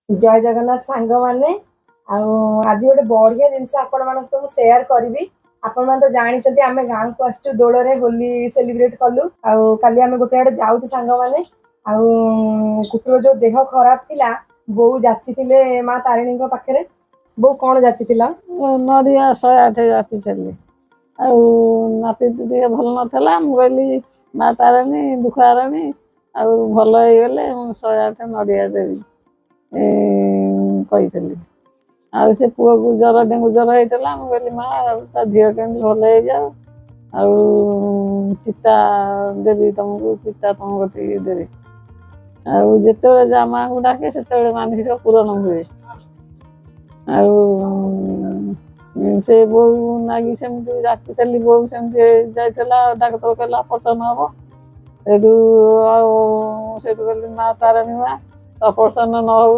जय जगन्नाथ सांग मैंने आज गोटे बढ़िया जिनस आप सेयार करी। आपण मैंने तो जानते आम गाँव को आसचु दोलरे होली सेलिब्रेट कलु काली आम गोटे आड़े जाऊँ सांग मैंने कुकुर जो देह खराब थिला बो जाची माँ तारिणी पाखे बो कौन जाची नड़िया 108 जाती नाती टे भल नाला मुझे माँ तारिणी दुखाराणी भल हो गले 108 नड़िया देवी कही से पुआ को जर डेंगू जर होता मुझे माँ ता झील केमी भल हो जाओ चिता देवी तुमको चिता तुम गति देवी आते जा माँ को डाके से मानसिक पूरण हुए से बो नागी सेमती जाती बो सेमती जाइला डाक्तर कहला ऑपरेशन हम से कहली माँ तारिणी माँ ऑपरेशन न हो